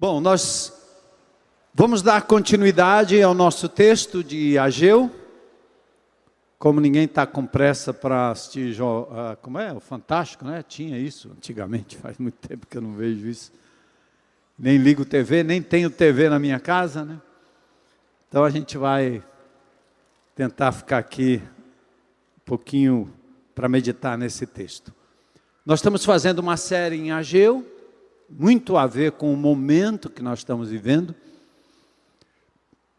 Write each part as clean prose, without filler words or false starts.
Bom, nós vamos dar continuidade ao nosso texto de Ageu. Como ninguém está com pressa para assistir, como é? O Fantástico, né? Tinha isso antigamente, faz muito tempo que eu não vejo isso. Nem ligo TV, nem tenho TV na minha casa, né? Então a gente vai tentar ficar aqui um pouquinho para meditar nesse texto. Nós estamos fazendo uma série em Ageu, muito a ver com o momento que nós estamos vivendo,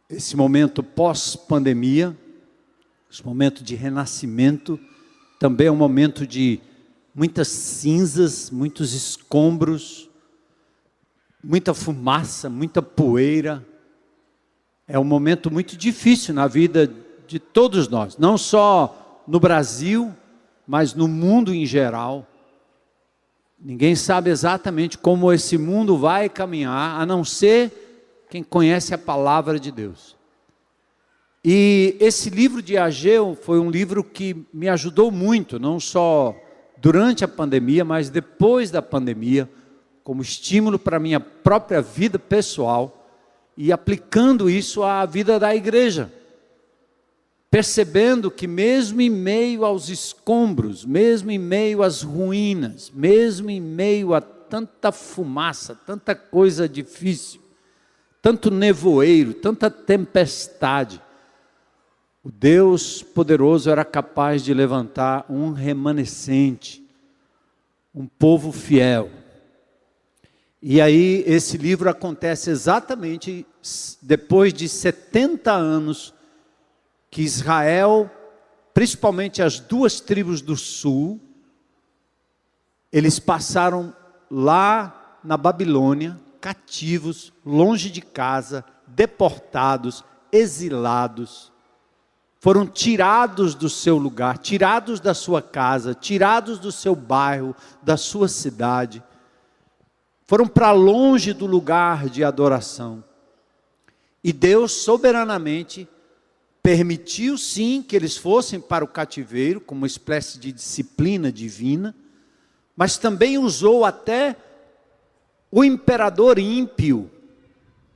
esse momento pós-pandemia, esse momento de renascimento, também é um momento de muitas cinzas, muitos escombros, muita fumaça, muita poeira. É um momento muito difícil na vida de todos nós, não só no Brasil, mas no mundo em geral. Ninguém sabe exatamente como esse mundo vai caminhar, a não ser quem conhece a palavra de Deus. E esse livro de Ageu foi um livro que me ajudou muito, não só durante a pandemia, mas depois da pandemia, como estímulo para a minha própria vida pessoal e aplicando isso à vida da igreja. Percebendo que mesmo em meio aos escombros, mesmo em meio às ruínas, mesmo em meio a tanta fumaça, tanta coisa difícil, tanto nevoeiro, tanta tempestade, o Deus poderoso era capaz de levantar um remanescente, um povo fiel. E aí esse livro acontece exatamente depois de 70 anos que Israel, principalmente as duas tribos do sul, eles passaram lá na Babilônia, cativos, longe de casa, deportados, exilados, foram tirados do seu lugar, tirados da sua casa, tirados do seu bairro, da sua cidade, foram para longe do lugar de adoração. E Deus soberanamente permitiu sim que eles fossem para o cativeiro, como uma espécie de disciplina divina, mas também usou até o imperador ímpio,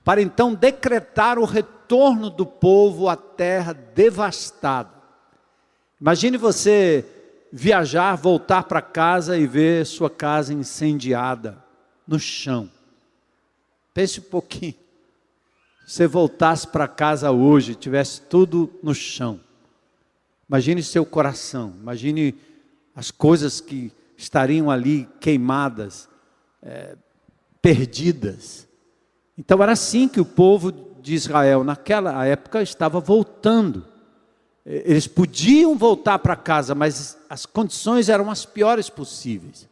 para então decretar o retorno do povo à terra devastada. Imagine você viajar, voltar para casa e ver sua casa incendiada, no chão. Pense um pouquinho. Se você voltasse para casa hoje, tivesse tudo no chão. Imagine seu coração, imagine as coisas que estariam ali queimadas, perdidas. Então era assim que o povo de Israel naquela época estava voltando. Eles podiam voltar para casa, mas as condições eram as piores possíveis.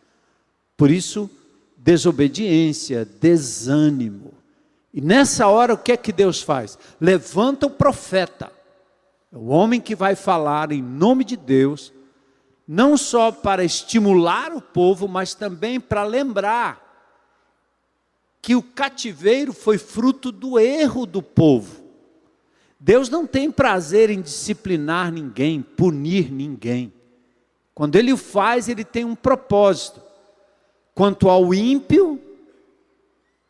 Por isso, desobediência, desânimo. E nessa hora o que é que Deus faz? Levanta o profeta, o homem que vai falar em nome de Deus, não só para estimular o povo, mas também para lembrar que o cativeiro foi fruto do erro do povo. Deus não tem prazer em disciplinar ninguém, punir ninguém. Quando Ele o faz, Ele tem um propósito. Quanto ao ímpio,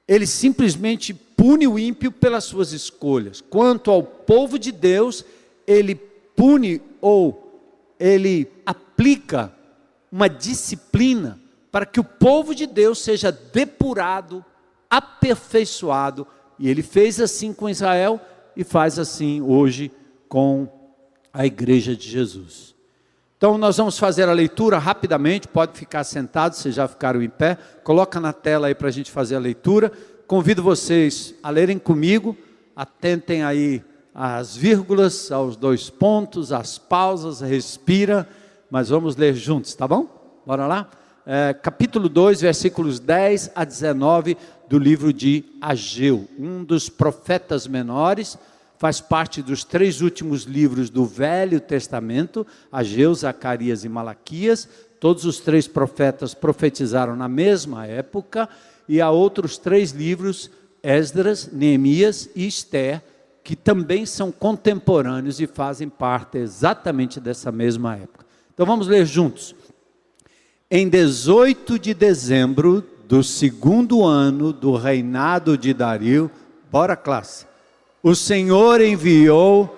Ele simplesmente pune o ímpio pelas suas escolhas. Quanto ao povo de Deus, Ele pune ou Ele aplica uma disciplina para que o povo de Deus seja depurado, aperfeiçoado. E Ele fez assim com Israel e faz assim hoje com a igreja de Jesus. Então nós vamos fazer a leitura rapidamente, pode ficar sentado, se já ficaram em pé, coloca na tela aí para a gente fazer a leitura. Convido vocês a lerem comigo, atentem aí às vírgulas, aos dois pontos, às pausas, respira, mas vamos ler juntos, tá bom? Bora lá? Capítulo 2, versículos 10 a 19 do livro de Ageu, um dos profetas menores, faz parte dos 3 últimos livros do Velho Testamento, Ageu, Zacarias e Malaquias. Todos os 3 profetas profetizaram na mesma época, e há outros 3 livros, Esdras, Neemias e Esther, que também são contemporâneos e fazem parte exatamente dessa mesma época. Então vamos ler juntos. Em 18 de dezembro do segundo ano do reinado de Dario. Bora, classe. O Senhor enviou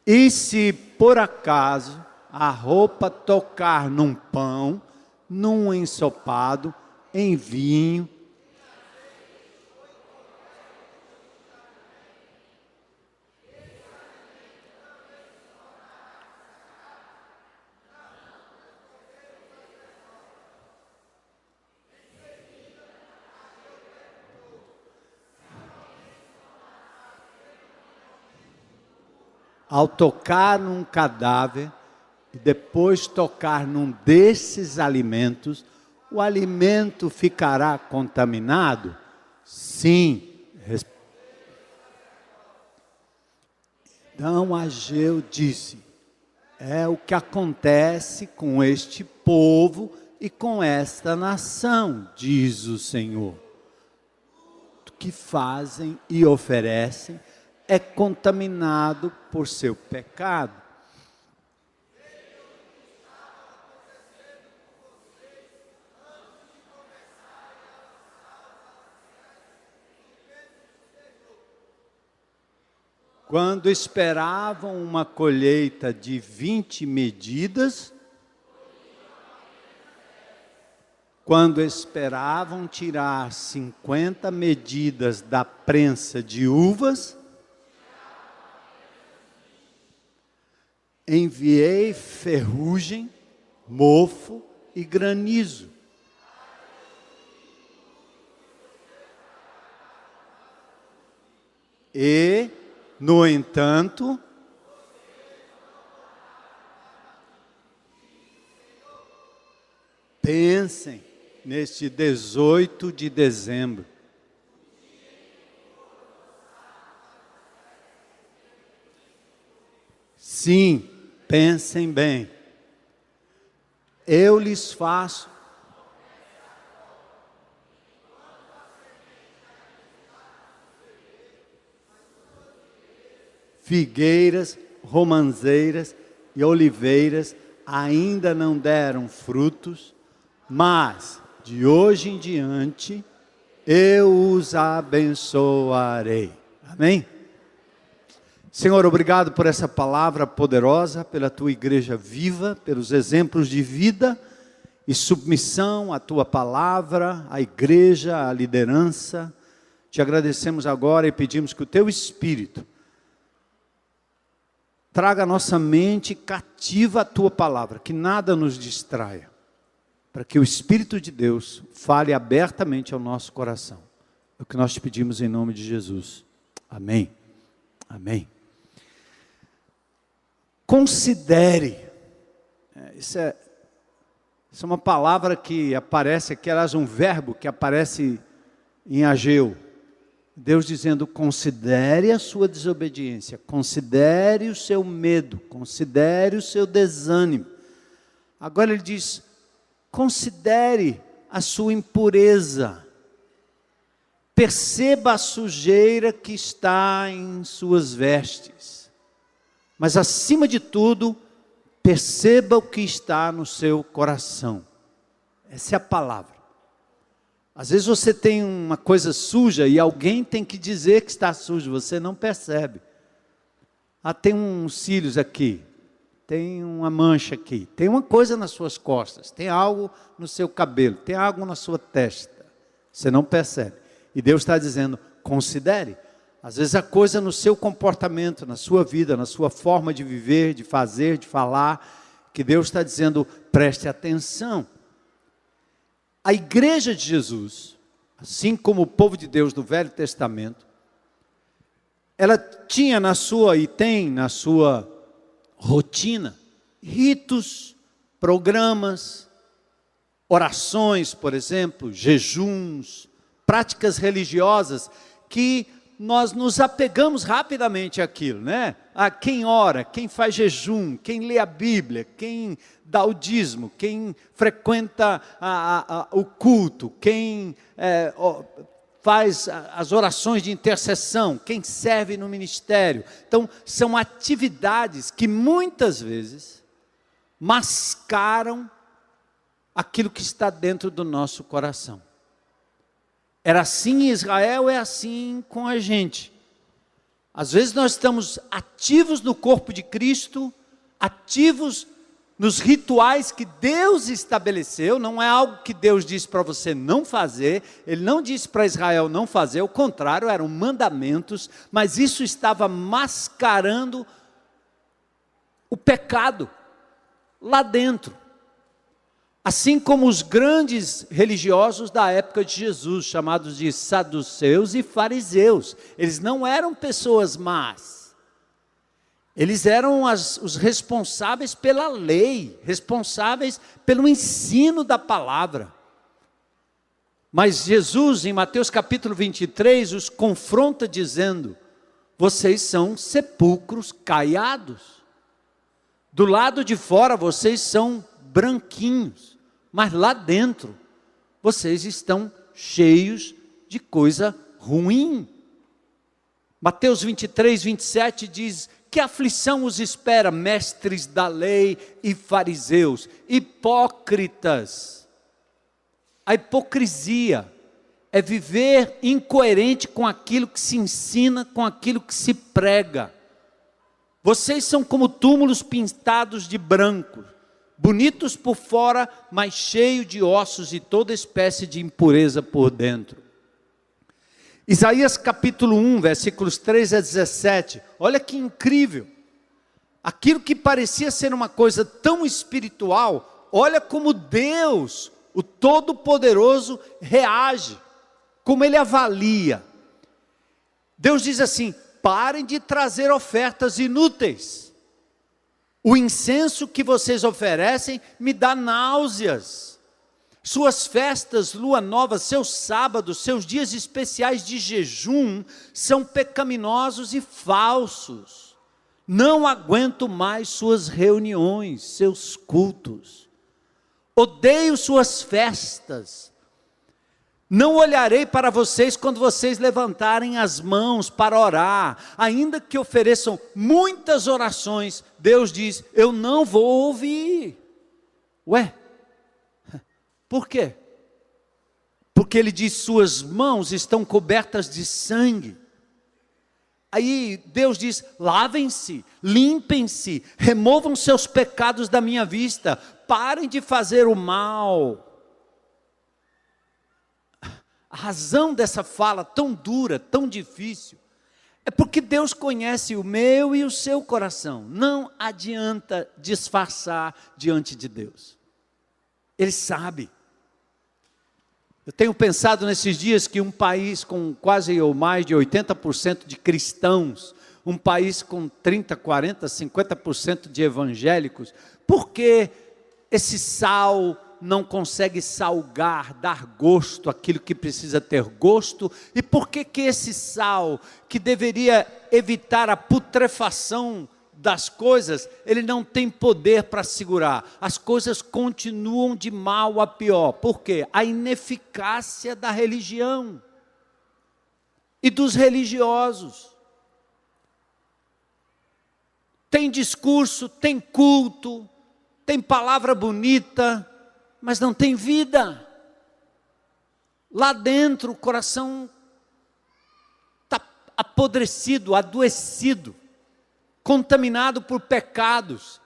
e se por acaso a roupa tocar num pão, num ensopado, em vinho, ao tocar num cadáver e depois tocar num desses alimentos, o alimento ficará contaminado? Sim. Então Ageu disse: é o que acontece com este povo e com esta nação, diz o Senhor. O que fazem e oferecem é contaminado por seu pecado. Quando esperavam uma colheita de 20 medidas, quando esperavam tirar 50 medidas da prensa de uvas, enviei ferrugem, mofo e granizo. E, no entanto, pensem neste 18 de dezembro. Sim, pensem bem. Eu lhes faço figueiras, romãzeiras e oliveiras ainda não deram frutos, mas de hoje em diante eu os abençoarei. Amém? Senhor, obrigado por essa palavra poderosa, pela tua igreja viva, pelos exemplos de vida e submissão à tua palavra, à igreja, à liderança. Te agradecemos agora e pedimos que o teu Espírito traga a nossa mente cativa à tua palavra, que nada nos distraia, para que o Espírito de Deus fale abertamente ao nosso coração. É o que nós te pedimos em nome de Jesus. Amém. Amém. Considere, isso é uma palavra que aparece aqui, aliás, um verbo que aparece em Ageu. Deus dizendo: considere a sua desobediência, considere o seu medo, considere o seu desânimo. Agora ele diz: considere a sua impureza, perceba a sujeira que está em suas vestes. Mas, acima de tudo, perceba o que está no seu coração. Essa é a palavra. Às vezes você tem uma coisa suja e alguém tem que dizer que está sujo, você não percebe. Ah, tem uns cílios aqui, tem uma mancha aqui, tem uma coisa nas suas costas, tem algo no seu cabelo, tem algo na sua testa. Você não percebe. E Deus está dizendo: considere. Às vezes a coisa no seu comportamento, na sua vida, na sua forma de viver, de fazer, de falar, que Deus está dizendo: preste atenção. A igreja de Jesus, assim como o povo de Deus do Velho Testamento, ela tinha na sua e tem na sua rotina ritos, programas, orações, por exemplo, jejuns, práticas religiosas que nós nos apegamos rapidamente àquilo, né? A quem ora, quem faz jejum, quem lê a Bíblia, quem dá o dízimo, quem frequenta o culto, quem faz as orações de intercessão, quem serve no ministério. Então, são atividades que muitas vezes mascaram aquilo que está dentro do nosso coração. Era assim em Israel, é assim com a gente. Às vezes nós estamos ativos no corpo de Cristo, ativos nos rituais que Deus estabeleceu, não é algo que Deus disse para você não fazer, Ele não disse para Israel não fazer, ao contrário, eram mandamentos, mas isso estava mascarando o pecado lá dentro. Assim como os grandes religiosos da época de Jesus, chamados de saduceus e fariseus, eles não eram pessoas más, eles eram os responsáveis pela lei, responsáveis pelo ensino da palavra. Mas Jesus, em Mateus capítulo 23, os confronta dizendo: vocês são sepulcros caiados, do lado de fora vocês são branquinhos, mas lá dentro vocês estão cheios de coisa ruim. Mateus 23, 27 diz: que aflição os espera, mestres da lei e fariseus, hipócritas. A hipocrisia é viver incoerente com aquilo que se ensina, com aquilo que se prega. Vocês são como túmulos pintados de branco, bonitos por fora, mas cheios de ossos e toda espécie de impureza por dentro. Isaías capítulo 1, versículos 3 a 17, olha que incrível. Aquilo que parecia ser uma coisa tão espiritual, olha como Deus, o Todo-Poderoso, reage, como Ele avalia. Deus diz assim: parem de trazer ofertas inúteis. O incenso que vocês oferecem me dá náuseas. Suas festas, lua nova, seus sábados, seus dias especiais de jejum são pecaminosos e falsos. Não aguento mais suas reuniões, seus cultos. Odeio suas festas. Não olharei para vocês quando vocês levantarem as mãos para orar, ainda que ofereçam muitas orações. Deus diz: eu não vou ouvir. Ué, por quê? Porque Ele diz: suas mãos estão cobertas de sangue. Aí Deus diz: lavem-se, limpem-se, removam seus pecados da minha vista, parem de fazer o mal. A razão dessa fala tão dura, tão difícil, é porque Deus conhece o meu e o seu coração. Não adianta disfarçar diante de Deus. Ele sabe. Eu tenho pensado nesses dias que um país com quase ou mais de 80% de cristãos, um país com 30, 40, 50% de evangélicos, por que esse sal não consegue salgar, dar gosto àquilo que precisa ter gosto? E por que esse sal, que deveria evitar a putrefação das coisas, ele não tem poder para segurar? As coisas continuam de mal a pior. Por quê? A ineficácia da religião e dos religiosos. Tem discurso, tem culto, tem palavra bonita, mas não tem vida. Lá dentro o coração está apodrecido, adoecido, contaminado por pecados,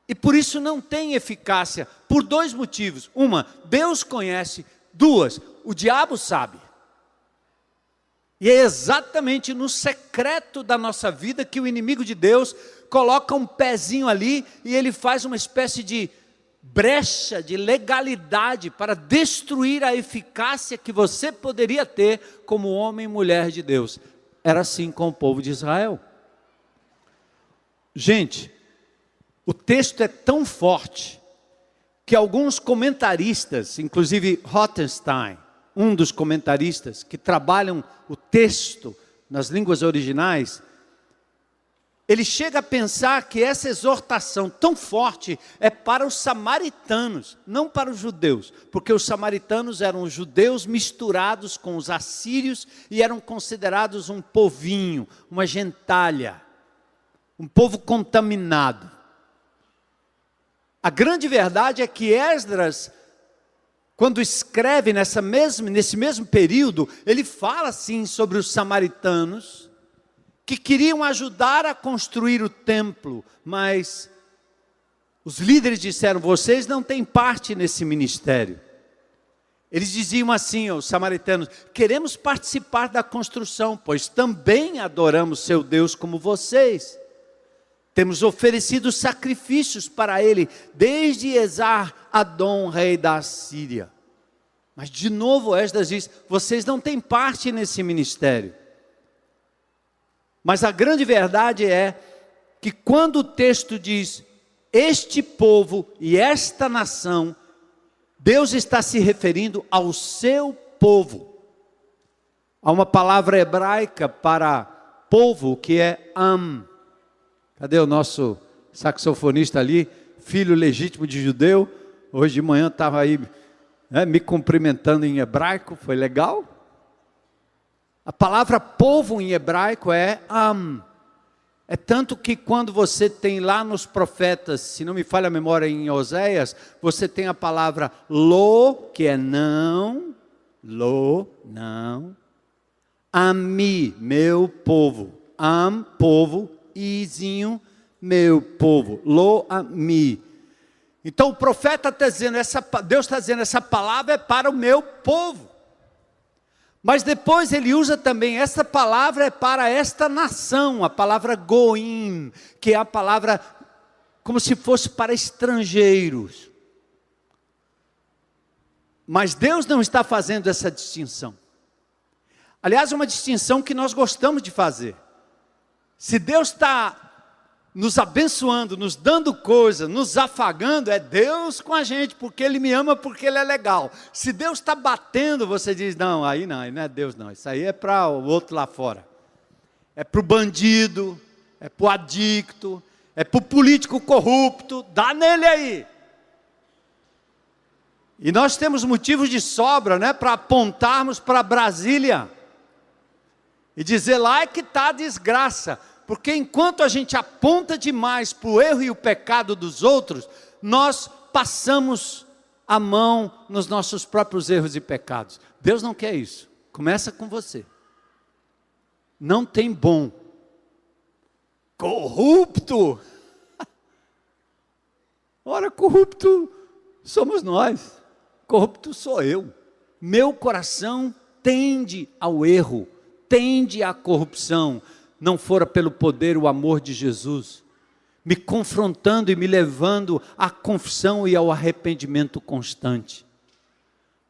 e por isso não tem eficácia, por dois motivos. Uma, Deus conhece. Duas, o diabo sabe. E é exatamente no secreto da nossa vida que o inimigo de Deus coloca um pezinho ali, e ele faz uma espécie de brecha de legalidade para destruir a eficácia que você poderia ter como homem e mulher de Deus. Era assim com o povo de Israel. Gente, o texto é tão forte que alguns comentaristas, inclusive Rothenstein, um dos comentaristas que trabalham o texto nas línguas originais, ele chega a pensar que essa exortação tão forte é para os samaritanos, não para os judeus, porque os samaritanos eram os judeus misturados com os assírios e eram considerados um povinho, uma gentalha, um povo contaminado. A grande verdade é que Esdras, quando escreve nesse mesmo período, ele fala sim sobre os samaritanos, que queriam ajudar a construir o templo, mas os líderes disseram, vocês não têm parte nesse ministério. Eles diziam assim aos samaritanos, queremos participar da construção, pois também adoramos seu Deus como vocês. Temos oferecido sacrifícios para ele, desde Esar-Adom, rei da Síria. Mas de novo Esdras diz, vocês não têm parte nesse ministério. Mas a grande verdade é que quando o texto diz, este povo e esta nação, Deus está se referindo ao seu povo. Há uma palavra hebraica para povo que é am. Cadê o nosso saxofonista ali, filho legítimo de judeu? Hoje de manhã estava aí me cumprimentando em hebraico, foi legal? A palavra povo em hebraico é am. É tanto que quando você tem lá nos profetas, se não me falha a memória em Oséias, você tem a palavra lo, que é não, lo, não, ami, meu povo, am, povo, izinho, meu povo, lo, ami. Então o profeta está dizendo, Deus está dizendo, essa palavra é para o meu povo. Mas depois ele usa também, essa palavra é para esta nação, a palavra goim, que é a palavra como se fosse para estrangeiros. Mas Deus não está fazendo essa distinção. Aliás, é uma distinção que nós gostamos de fazer. Se Deus está nos abençoando, nos dando coisa, nos afagando, é Deus com a gente, porque Ele me ama, porque Ele é legal. Se Deus está batendo, você diz, não, aí não é Deus não, isso aí é para o outro lá fora. É para o bandido, é para o adicto, é para o político corrupto, dá nele aí. E nós temos motivos de sobra, né, para apontarmos para Brasília, e dizer lá é que está a desgraça. Porque enquanto a gente aponta demais para o erro e o pecado dos outros, nós passamos a mão nos nossos próprios erros e pecados. Deus não quer isso. Começa com você. Não tem bom. Corrupto. Ora, corrupto somos nós. Corrupto sou eu. Meu coração tende ao erro, tende à corrupção. Não fora pelo poder, o amor de Jesus, me confrontando e me levando à confissão e ao arrependimento constante.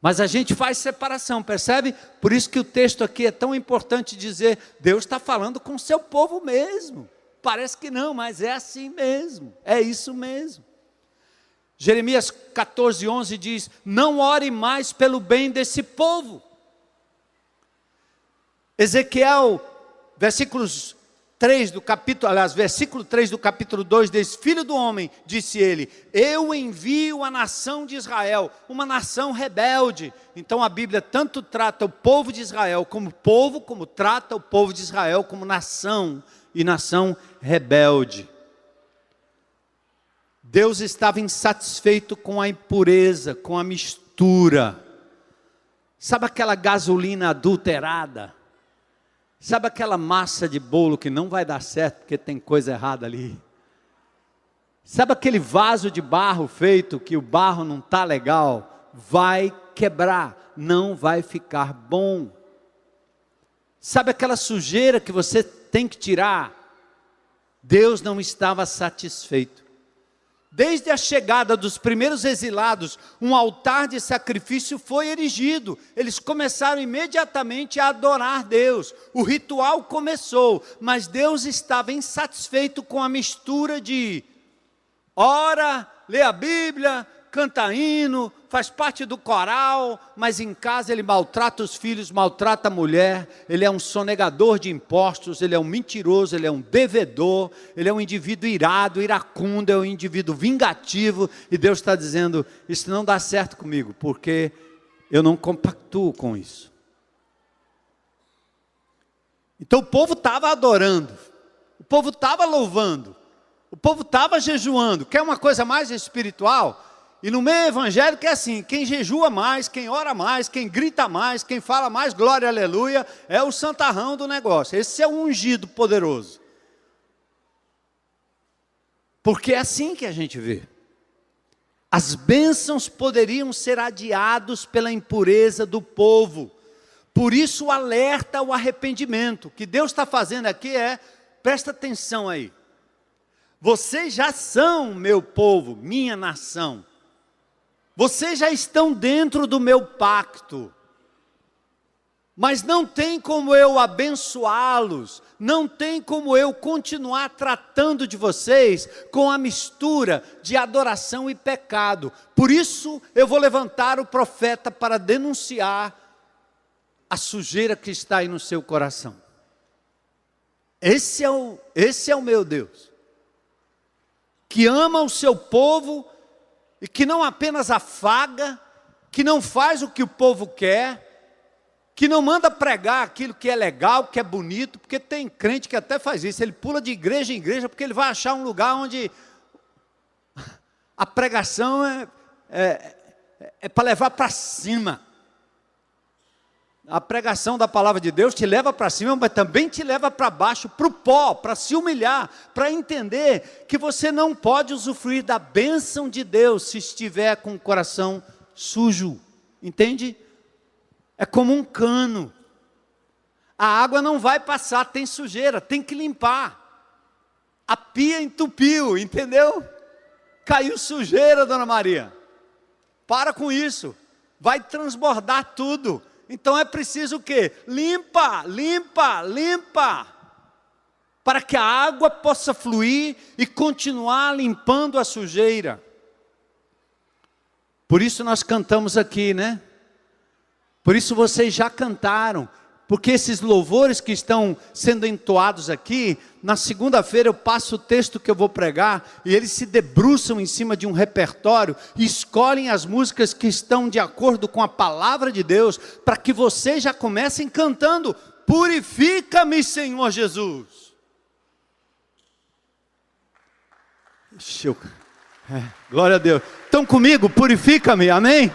Mas a gente faz separação, percebe? Por isso que o texto aqui é tão importante dizer, Deus está falando com o seu povo mesmo. Parece que não, mas é assim mesmo, é isso mesmo. Jeremias 14:11 diz, não ore mais pelo bem desse povo. Ezequiel versículo 3 do capítulo 2 diz, filho do homem, disse ele, eu envio a nação de Israel, uma nação rebelde. Então a Bíblia tanto trata o povo de Israel como povo, como trata o povo de Israel como nação, e nação rebelde. Deus estava insatisfeito com a impureza, com a mistura. Sabe aquela gasolina adulterada? Sabe aquela massa de bolo que não vai dar certo porque tem coisa errada ali? Sabe aquele vaso de barro feito que o barro não está legal? Vai quebrar, não vai ficar bom. Sabe aquela sujeira que você tem que tirar? Deus não estava satisfeito. Desde a chegada dos primeiros exilados, um altar de sacrifício foi erigido. Eles começaram imediatamente a adorar Deus. O ritual começou, mas Deus estava insatisfeito com a mistura de ora, lê a Bíblia, canta hino, faz parte do coral, mas em casa ele maltrata os filhos, maltrata a mulher, ele é um sonegador de impostos, ele é um mentiroso, ele é um devedor, ele é um indivíduo irado, iracundo, é um indivíduo vingativo, e Deus está dizendo, isso não dá certo comigo, porque eu não compactuo com isso. Então o povo estava adorando, o povo estava louvando, o povo estava jejuando. Quer uma coisa mais espiritual? E no meio evangélico é assim, quem jejua mais, quem ora mais, quem grita mais, quem fala mais glória, aleluia, é o santarrão do negócio. Esse é o ungido poderoso. Porque é assim que a gente vê. As bênçãos poderiam ser adiados pela impureza do povo. Por isso o alerta ao arrependimento. O que Deus está fazendo aqui é, presta atenção aí. Vocês já são meu povo, minha nação. Vocês já estão dentro do meu pacto. Mas não tem como eu abençoá-los, não tem como eu continuar tratando de vocês com a mistura de adoração e pecado. Por isso eu vou levantar o profeta para denunciar a sujeira que está aí no seu coração. Esse é o meu Deus, que ama o seu povo e que não apenas afaga, que não faz o que o povo quer, que não manda pregar aquilo que é legal, que é bonito, porque tem crente que até faz isso, ele pula de igreja em igreja, porque ele vai achar um lugar onde a pregação é para levar para cima. A pregação da palavra de Deus te leva para cima, mas também te leva para baixo, para o pó, para se humilhar, para entender que você não pode usufruir da bênção de Deus se estiver com o coração sujo, entende? É como um cano, a água não vai passar, tem sujeira, tem que limpar, a pia entupiu, entendeu? Caiu sujeira, dona Maria, para com isso, vai transbordar tudo. Então é preciso o quê? Limpa, para que a água possa fluir e continuar limpando a sujeira. Por isso nós cantamos aqui, né? Por isso vocês já cantaram, porque esses louvores que estão sendo entoados aqui, na segunda-feira eu passo o texto que eu vou pregar, e eles se debruçam em cima de um repertório, e escolhem as músicas que estão de acordo com a palavra de Deus, para que vocês já comecem cantando, purifica-me, Senhor Jesus. Glória a Deus. Estão comigo? Purifica-me, amém?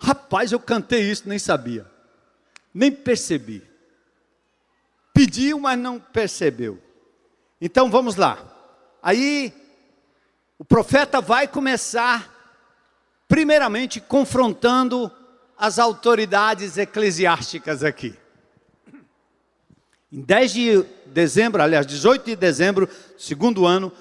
Rapaz, eu cantei isso, nem sabia, nem percebi. Pediu, mas não percebeu. Então vamos lá. Aí o profeta vai começar, primeiramente, confrontando as autoridades eclesiásticas aqui. Em 10 de dezembro, aliás, 18 de dezembro, segundo ano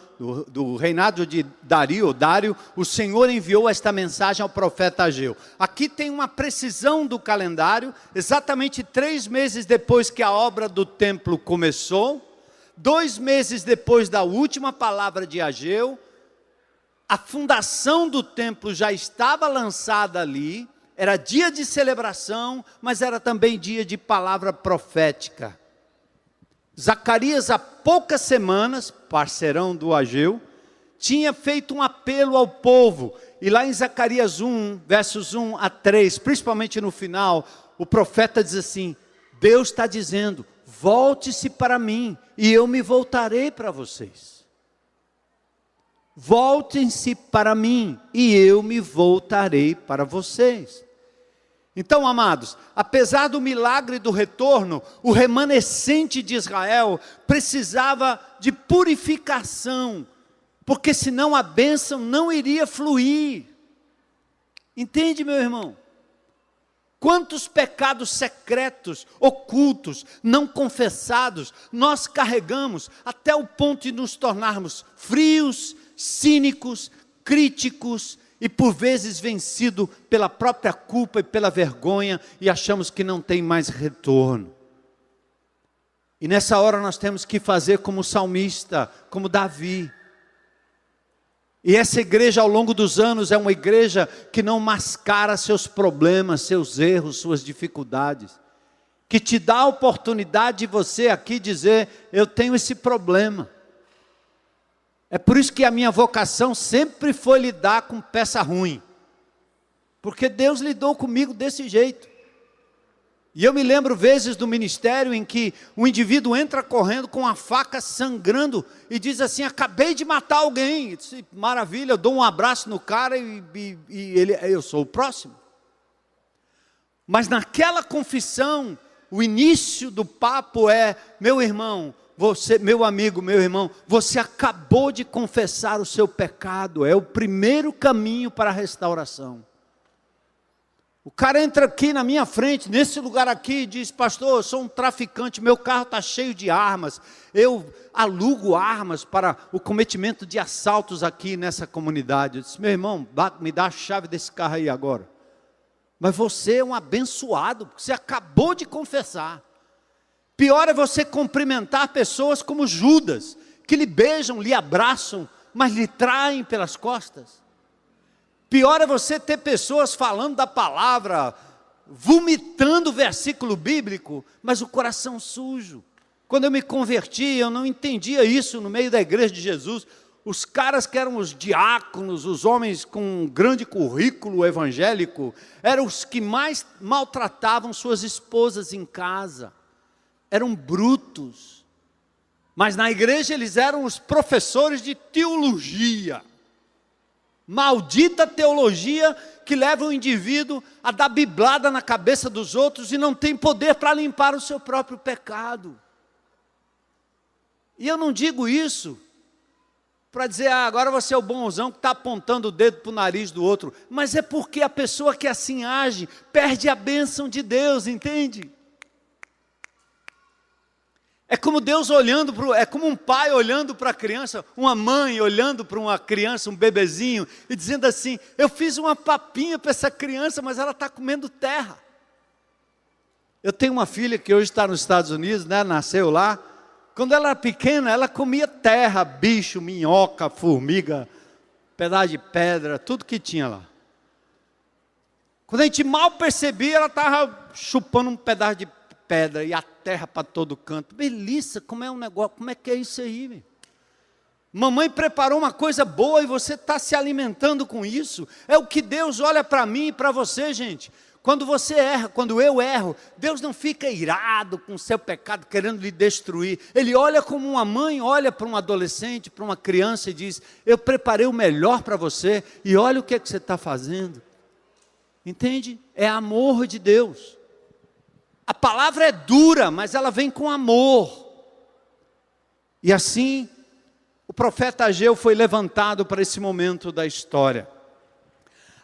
do reinado de Dário, o Senhor enviou esta mensagem ao profeta Ageu. Aqui tem uma precisão do calendário, exatamente 3 meses depois que a obra do templo começou, 2 meses depois da última palavra de Ageu, a fundação do templo já estava lançada ali, era dia de celebração, mas era também dia de palavra profética. Zacarias, há poucas semanas, parceirão do Ageu, tinha feito um apelo ao povo, e lá em Zacarias 1, versos 1 a 3, principalmente no final, o profeta diz assim, Deus está dizendo, volte-se para mim, e eu me voltarei para vocês. Voltem-se para mim, e eu me voltarei para vocês. Então, amados, apesar do milagre do retorno, o remanescente de Israel precisava de purificação, porque senão a bênção não iria fluir. Entende, meu irmão? Quantos pecados secretos, ocultos, não confessados, nós carregamos até o ponto de nos tornarmos frios, cínicos, críticos, e por vezes vencido pela própria culpa e pela vergonha, e achamos que não tem mais retorno. E nessa hora nós temos que fazer como o salmista, como Davi. E essa igreja ao longo dos anos é uma igreja que não mascara seus problemas, seus erros, suas dificuldades. Que te dá a oportunidade de você aqui dizer, eu tenho esse problema. É por isso que a minha vocação sempre foi lidar com peça ruim. Porque Deus lidou comigo desse jeito. E eu me lembro vezes do ministério em que o indivíduo entra correndo com a faca sangrando e diz assim, acabei de matar alguém. Eu disse, maravilha, eu dou um abraço no cara e eu sou o próximo. Mas naquela confissão, o início do papo é, meu irmão, você, meu amigo, meu irmão, você acabou de confessar o seu pecado, é o primeiro caminho para a restauração. O cara entra aqui na minha frente, nesse lugar aqui, e diz, pastor, eu sou um traficante, meu carro está cheio de armas, eu alugo armas para o cometimento de assaltos aqui nessa comunidade. Eu disse, meu irmão, me dá a chave desse carro aí agora. Mas você é um abençoado, porque você acabou de confessar. Pior é você cumprimentar pessoas como Judas, que lhe beijam, lhe abraçam, mas lhe traem pelas costas. Pior é você ter pessoas falando da palavra, vomitando o versículo bíblico, mas o coração sujo. Quando eu me converti, eu não entendia isso no meio da igreja de Jesus. Os caras que eram os diáconos, os homens com um grande currículo evangélico, eram os que mais maltratavam suas esposas em casa. Eram brutos. Mas na igreja eles eram os professores de teologia. Maldita teologia que leva o indivíduo a dar biblada na cabeça dos outros e não tem poder para limpar o seu próprio pecado. E eu não digo isso para dizer, agora você é o bonzão que está apontando o dedo para o nariz do outro. Mas é porque a pessoa que assim age, perde a bênção de Deus, entende? É como Deus olhando, é como um pai olhando para a criança, uma mãe olhando para uma criança, um bebezinho, e dizendo assim, eu fiz uma papinha para essa criança, mas ela está comendo terra. Eu tenho uma filha que hoje está nos Estados Unidos, né, nasceu lá. Quando ela era pequena, ela comia terra, bicho, minhoca, formiga, pedaço de pedra, tudo que tinha lá. Quando a gente mal percebia, ela estava chupando um pedaço de pedra e a terra para todo canto. Beleza, como é um negócio, como é que é isso aí? Meu? Mamãe preparou uma coisa boa e você está se alimentando com isso. É o que Deus olha para mim e para você, gente. Quando você erra, quando eu erro, Deus não fica irado com o seu pecado, querendo lhe destruir. Ele olha como uma mãe olha para um adolescente, para uma criança e diz, eu preparei o melhor para você e olha o que é que você está fazendo. Entende? É amor de Deus. A palavra é dura, mas ela vem com amor. E assim, o profeta Ageu foi levantado para esse momento da história.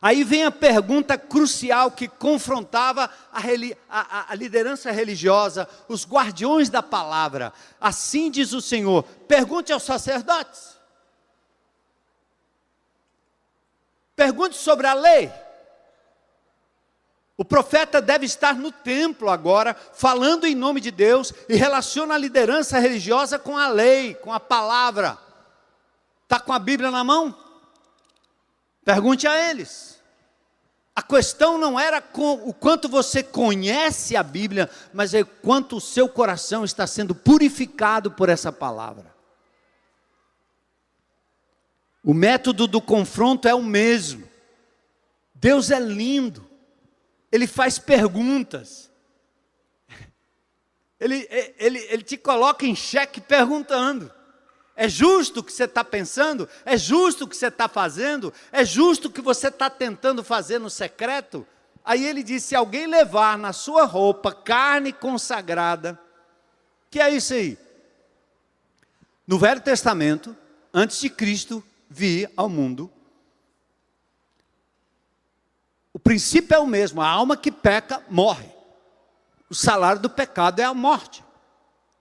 Aí vem a pergunta crucial que confrontava a liderança religiosa, os guardiões da palavra. Assim diz o Senhor, pergunte aos sacerdotes. Pergunte sobre a lei. O profeta deve estar no templo agora, falando em nome de Deus, e relaciona a liderança religiosa com a lei, com a palavra. Está com a Bíblia na mão? Pergunte a eles. A questão não era o quanto você conhece a Bíblia, mas é quanto o seu coração está sendo purificado por essa palavra. O método do confronto é o mesmo. Deus é lindo. Ele faz perguntas. Ele te coloca em xeque perguntando. É justo o que você está pensando? É justo o que você está fazendo? É justo o que você está tentando fazer no secreto? Aí ele diz, se alguém levar na sua roupa carne consagrada, que é isso aí? No Velho Testamento, antes de Cristo vir ao mundo, o princípio é o mesmo, a alma que peca morre. O salário do pecado é a morte.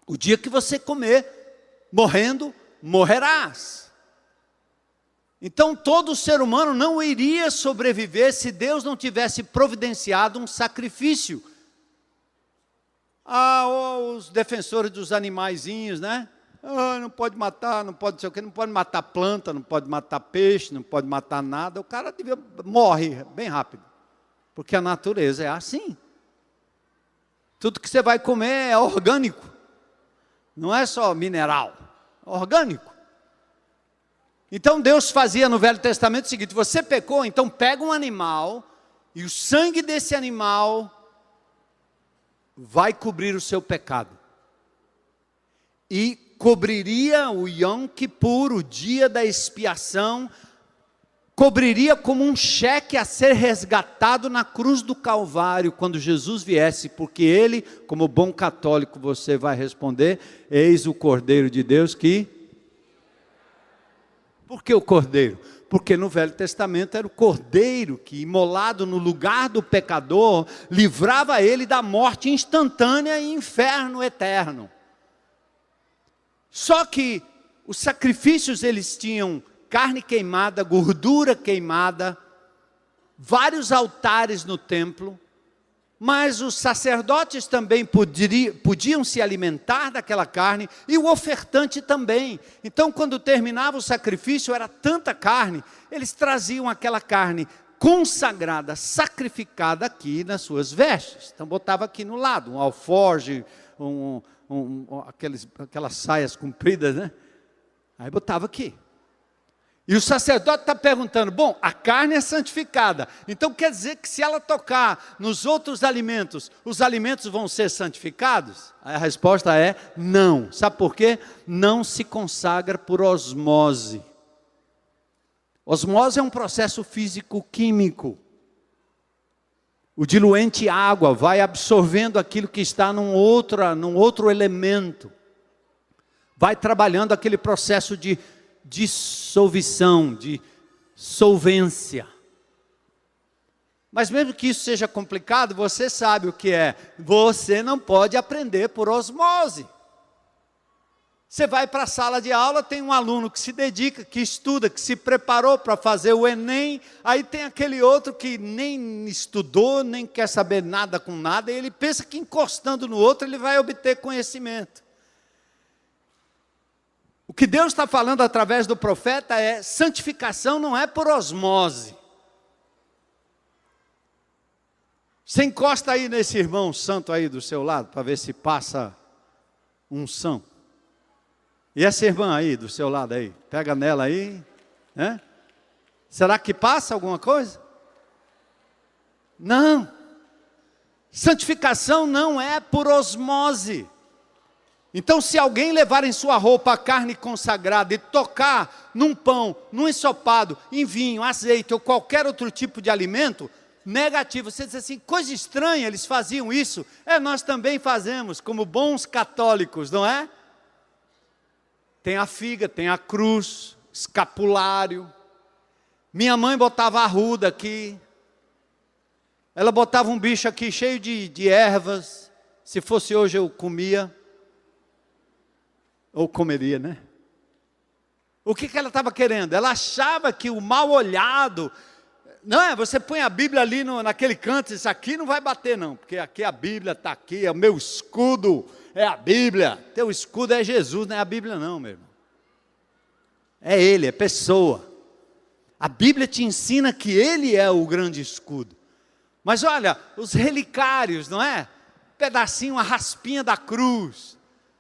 O dia que você comer, morrendo, morrerás. Então todo ser humano não iria sobreviver se Deus não tivesse providenciado um sacrifício. Os defensores dos animaizinhos, né? não pode matar, não pode não sei o quê, não pode matar planta, não pode matar peixe, não pode matar nada. O cara morre bem rápido, porque a natureza é assim. Tudo que você vai comer é orgânico, não é só mineral, é orgânico. Então Deus fazia no Velho Testamento o seguinte: você pecou, então pega um animal, e o sangue desse animal vai cobrir o seu pecado. E cobriria o Yom Kippur, o dia da expiação, cobriria como um cheque a ser resgatado na cruz do Calvário, quando Jesus viesse, porque ele, como bom católico, você vai responder: eis o Cordeiro de Deus que... Por que o Cordeiro? Porque no Velho Testamento era o Cordeiro que, imolado no lugar do pecador, livrava ele da morte instantânea e inferno eterno. Só que os sacrifícios, eles tinham carne queimada, gordura queimada, vários altares no templo, mas os sacerdotes também podiam se alimentar daquela carne, e o ofertante também. Então, quando terminava o sacrifício, era tanta carne, eles traziam aquela carne consagrada, sacrificada aqui nas suas vestes. Então, botava aqui no lado, um alforje, aquelas saias compridas, né? Aí botava aqui. E o sacerdote está perguntando: bom, a carne é santificada, então quer dizer que se ela tocar nos outros alimentos, os alimentos vão ser santificados? Aí a resposta é não. Sabe por quê? Não se consagra por osmose. Osmose é um processo físico-químico. O diluente água vai absorvendo aquilo que está num outro elemento. Vai trabalhando aquele processo de dissolução, de solvência. Mas mesmo que isso seja complicado, você sabe o que é. Você não pode aprender por osmose. Você vai para a sala de aula, tem um aluno que se dedica, que estuda, que se preparou para fazer o Enem, aí tem aquele outro que nem estudou, nem quer saber nada com nada, e ele pensa que encostando no outro ele vai obter conhecimento. O que Deus está falando através do profeta é: santificação não é por osmose. Você encosta aí nesse irmão santo aí do seu lado, para ver se passa unção. E essa irmã aí do seu lado aí, pega nela aí, né? Será que passa alguma coisa? Não. Santificação não é por osmose. Então, se alguém levar em sua roupa a carne consagrada e tocar num pão, num ensopado, em vinho, azeite ou qualquer outro tipo de alimento, negativo. Você diz assim: coisa estranha, eles faziam isso. Nós também fazemos, como bons católicos, não é? Tem a figa, tem a cruz, escapulário. Minha mãe botava arruda aqui. Ela botava um bicho aqui cheio de ervas. Se fosse hoje eu comia. Ou comeria, né? O que ela estava querendo? Ela achava que o mal olhado... Não é? Você põe a Bíblia ali naquele canto, isso aqui não vai bater não, porque aqui a Bíblia está aqui, é o meu escudo, é a Bíblia. Teu escudo é Jesus, não é a Bíblia não, meu irmão. É Ele, é pessoa. A Bíblia te ensina que Ele é o grande escudo. Mas olha, os relicários, não é? Pedacinho, a raspinha da cruz.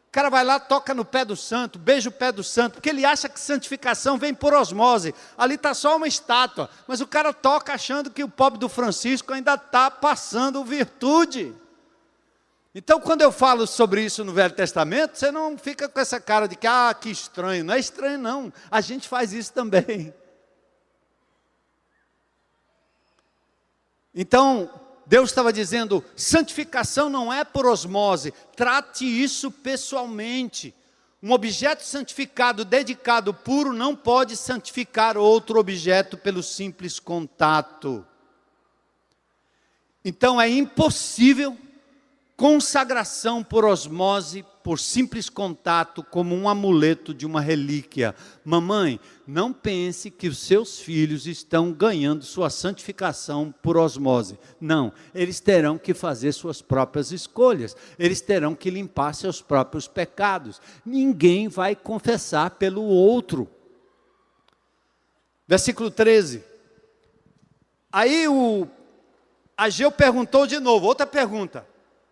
O cara vai lá, toca no pé do santo, beija o pé do santo, porque ele acha que santificação vem por osmose. Ali está só uma estátua, mas o cara toca achando que o pobre do Francisco ainda está passando virtude. Então, quando eu falo sobre isso no Velho Testamento, você não fica com essa cara de que estranho. Não é estranho não, a gente faz isso também. Então, Deus estava dizendo: santificação não é por osmose, trate isso pessoalmente. Um objeto santificado, dedicado, puro, não pode santificar outro objeto pelo simples contato. Então é impossível consagração por osmose, por simples contato, como um amuleto de uma relíquia. Mamãe, não pense que os seus filhos estão ganhando sua santificação por osmose. Não, eles terão que fazer suas próprias escolhas. Eles terão que limpar seus próprios pecados. Ninguém vai confessar pelo outro. Versículo 13. Aí o Ageu perguntou de novo, outra pergunta.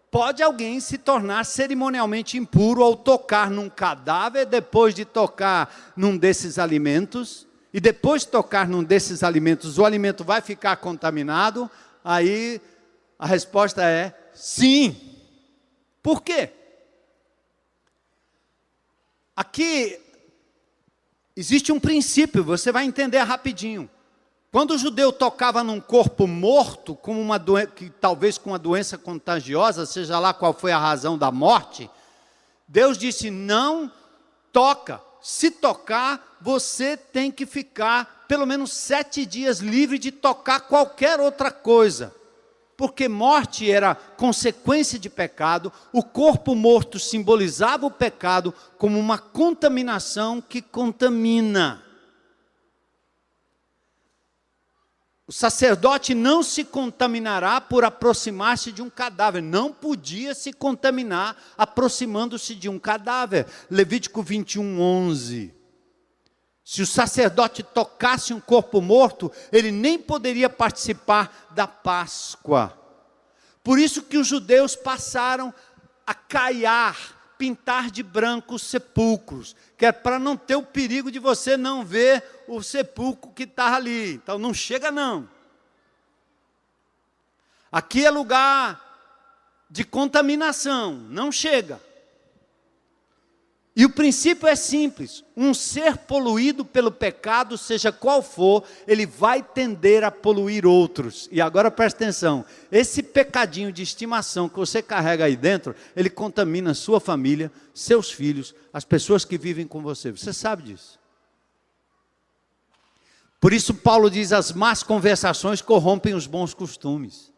Pode alguém se tornar cerimonialmente impuro ao tocar num cadáver, depois de tocar num desses alimentos? E depois de tocar num desses alimentos, o alimento vai ficar contaminado? Aí a resposta é sim. Por quê? Aqui existe um princípio, você vai entender rapidinho. Quando o judeu tocava num corpo morto, talvez com uma doença contagiosa, seja lá qual foi a razão da morte, Deus disse, não toca. Se tocar, você tem que ficar pelo menos 7 dias livre de tocar qualquer outra coisa. Porque morte era consequência de pecado, o corpo morto simbolizava o pecado como uma contaminação que contamina. O sacerdote não se contaminará por aproximar-se de um cadáver. Não podia se contaminar aproximando-se de um cadáver. Levítico 21, 11. Se o sacerdote tocasse um corpo morto, ele nem poderia participar da Páscoa. Por isso que os judeus passaram a caiar, pintar de branco os sepulcros, que é para não ter o perigo de você não ver o sepulcro que está ali. Então não chega não. Aqui é lugar de contaminação, não chega. E o princípio é simples, um ser poluído pelo pecado, seja qual for, ele vai tender a poluir outros. E agora presta atenção, esse pecadinho de estimação que você carrega aí dentro, ele contamina sua família, seus filhos, as pessoas que vivem com você. Você sabe disso. Por isso Paulo diz, as más conversações corrompem os bons costumes.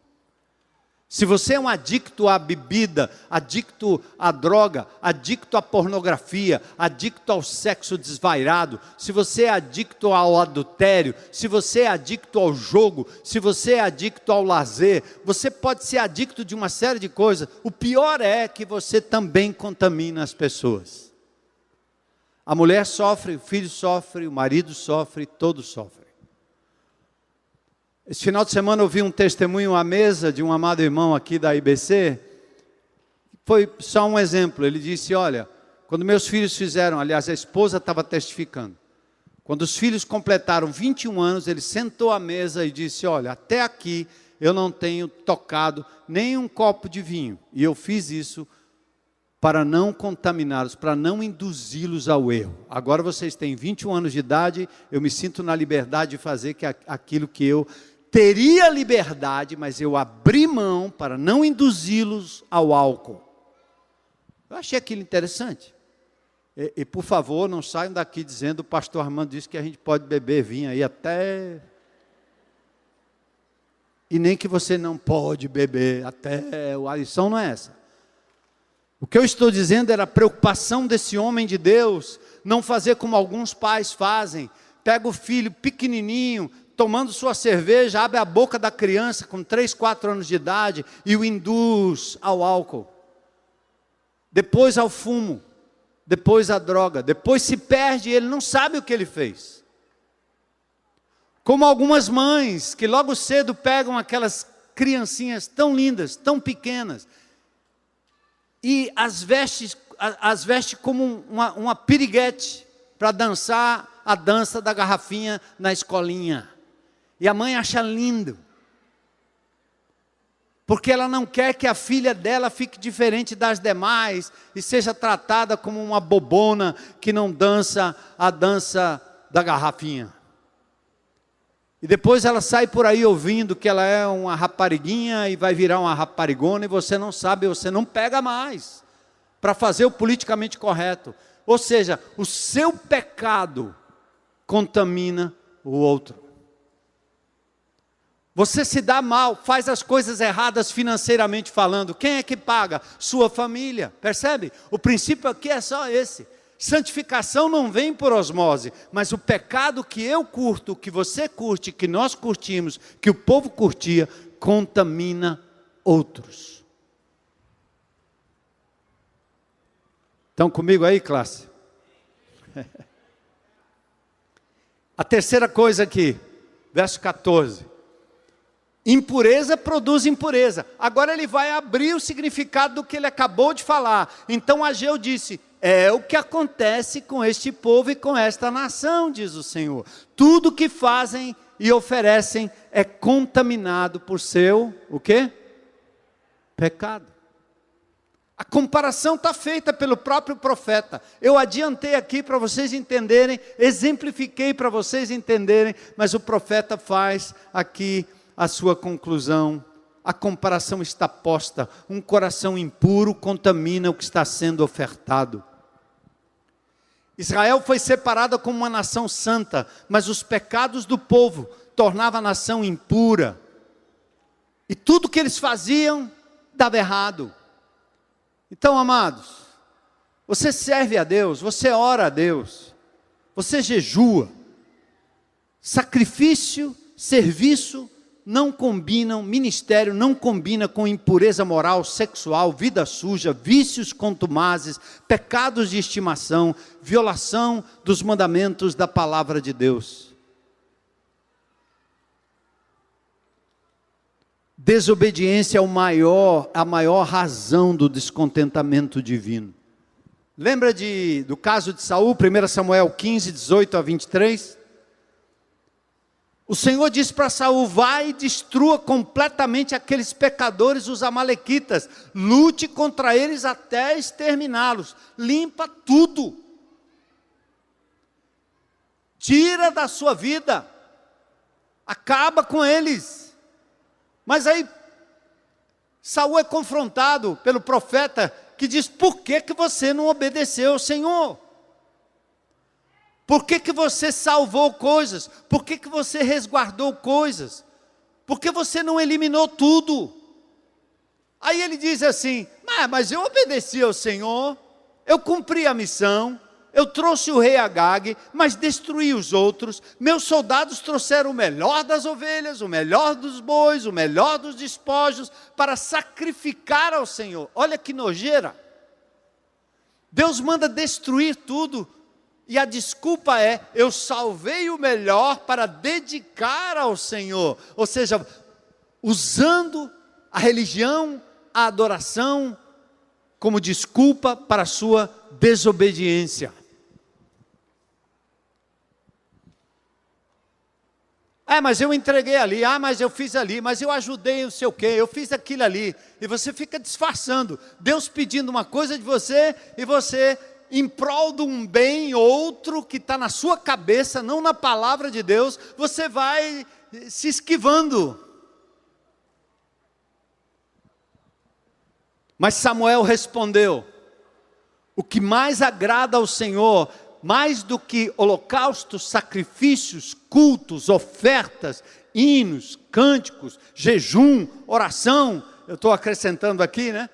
Se você é um adicto à bebida, adicto à droga, adicto à pornografia, adicto ao sexo desvairado, se você é adicto ao adultério, se você é adicto ao jogo, se você é adicto ao lazer, você pode ser adicto de uma série de coisas. O pior é que você também contamina as pessoas. A mulher sofre, o filho sofre, o marido sofre, todos sofrem. Esse final de semana eu vi um testemunho à mesa de um amado irmão aqui da IBC. Foi só um exemplo. Ele disse, olha, quando meus filhos fizeram, aliás, a esposa estava testificando. Quando os filhos completaram 21 anos, ele sentou à mesa e disse, olha, até aqui eu não tenho tocado nem um copo de vinho. E eu fiz isso para não contaminá-los, para não induzi-los ao erro. Agora vocês têm 21 anos de idade, eu me sinto na liberdade de fazer aquilo que eu teria liberdade, mas eu abri mão para não induzi-los ao álcool. Eu achei aquilo interessante. E por favor, não saiam daqui dizendo, o pastor Armando disse que a gente pode beber vinho aí até... E nem que você não pode beber até... A lição não é essa. O que eu estou dizendo era a preocupação desse homem de Deus, não fazer como alguns pais fazem. Pega o filho pequenininho, tomando sua cerveja, abre a boca da criança com 3, 4 anos de idade e o induz ao álcool. Depois ao fumo, depois à droga, depois se perde e ele não sabe o que ele fez. Como algumas mães que logo cedo pegam aquelas criancinhas tão lindas, tão pequenas, e as veste como uma piriguete para dançar a dança da garrafinha na escolinha. E a mãe acha lindo, porque ela não quer que a filha dela fique diferente das demais e seja tratada como uma bobona que não dança a dança da garrafinha. E depois ela sai por aí ouvindo que ela é uma rapariguinha e vai virar uma raparigona e você não sabe, você não pega mais para fazer o politicamente correto. Ou seja, o seu pecado contamina o outro. Você se dá mal, faz as coisas erradas financeiramente falando. Quem é que paga? Sua família. Percebe? O princípio aqui é só esse. Santificação não vem por osmose, mas o pecado que eu curto, que você curte, que nós curtimos, que o povo curtia, contamina outros. Estão comigo aí, classe? A terceira coisa aqui, verso 14. Impureza produz impureza. Agora ele vai abrir o significado do que ele acabou de falar. Então Ageu disse: é o que acontece com este povo e com esta nação, diz o Senhor. Tudo que fazem e oferecem é contaminado por seu, o quê? Pecado. A comparação está feita pelo próprio profeta. Eu adiantei aqui para vocês entenderem, exemplifiquei para vocês entenderem, mas o profeta faz aqui a sua conclusão. A comparação está posta. Um coração impuro contamina o que está sendo ofertado. Israel foi separada como uma nação santa, mas os pecados do povo tornavam a nação impura. E tudo que eles faziam dava errado. Então, amados, você serve a Deus, você ora a Deus, você jejua. Sacrifício, serviço não combinam, ministério não combina com impureza moral, sexual, vida suja, vícios contumazes, pecados de estimação, violação dos mandamentos da palavra de Deus. Desobediência é a maior razão do descontentamento divino. Lembra do caso de Saul, 1 Samuel 15, 18 a 23? O Senhor disse para Saul: vai e destrua completamente aqueles pecadores, os amalequitas, lute contra eles até exterminá-los, limpa tudo, tira da sua vida, acaba com eles. Mas aí, Saul é confrontado pelo profeta, que diz: por que você não obedeceu ao Senhor? Por que você salvou coisas? Por que você resguardou coisas? Por que você não eliminou tudo? Aí ele diz assim: mas eu obedeci ao Senhor, eu cumpri a missão, eu trouxe o rei Agag, mas destruí os outros. Meus soldados trouxeram o melhor das ovelhas, o melhor dos bois, o melhor dos despojos, para sacrificar ao Senhor. Olha que nojeira. Deus manda destruir tudo, e a desculpa é: eu salvei o melhor para dedicar ao Senhor. Ou seja, usando a religião, a adoração, como desculpa para a sua desobediência. Mas eu entreguei ali, mas eu fiz ali, mas eu ajudei não sei o quê, eu fiz aquilo ali. E você fica disfarçando, Deus pedindo uma coisa de você, e você, em prol de um bem outro que está na sua cabeça, não na palavra de Deus, você vai se esquivando. Mas Samuel respondeu: o que mais agrada ao Senhor, mais do que holocaustos, sacrifícios, cultos, ofertas, hinos, cânticos, jejum, oração, eu estou acrescentando aqui, né?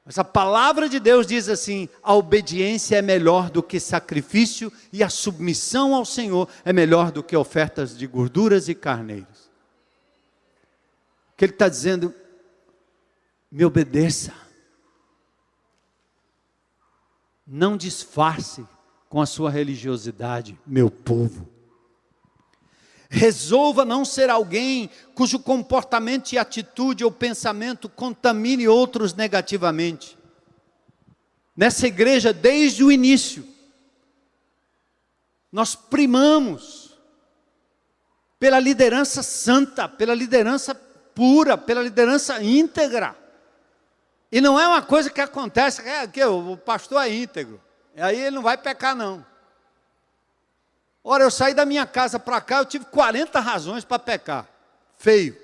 Mas a palavra de Deus diz assim: a obediência é melhor do que sacrifício, e a submissão ao Senhor é melhor do que ofertas de gorduras e carneiros. O que ele está dizendo: me obedeça, não disfarce com a sua religiosidade, meu povo. Resolva não ser alguém cujo comportamento e atitude ou pensamento contamine outros negativamente. Nessa igreja, desde o início, nós primamos pela liderança santa, pela liderança pura, pela liderança íntegra. E não é uma coisa que acontece, que o pastor é íntegro, e aí ele não vai pecar não. Ora, eu saí da minha casa para cá, eu tive 40 razões para pecar. Feio.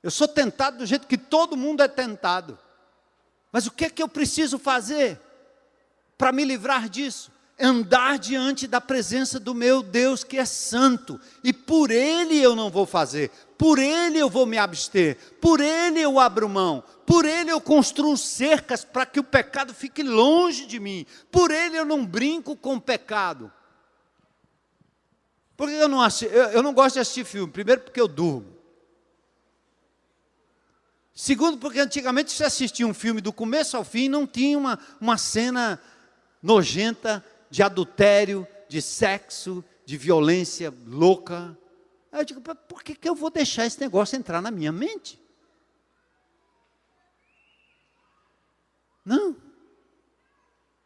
Eu sou tentado do jeito que todo mundo é tentado. Mas o que é que eu preciso fazer para me livrar disso? andar diante da presença do meu Deus que é santo, e por Ele eu não vou fazer, por Ele eu vou me abster, por Ele eu abro mão, por Ele eu construo cercas para que o pecado fique longe de mim, por Ele eu não brinco com o pecado. Por que eu não gosto de assistir filme? Primeiro porque eu durmo. Segundo porque antigamente você assistia um filme do começo ao fim, não tinha uma cena nojenta, de adultério, de sexo, de violência louca. Aí eu digo, por que eu vou deixar esse negócio entrar na minha mente? Não.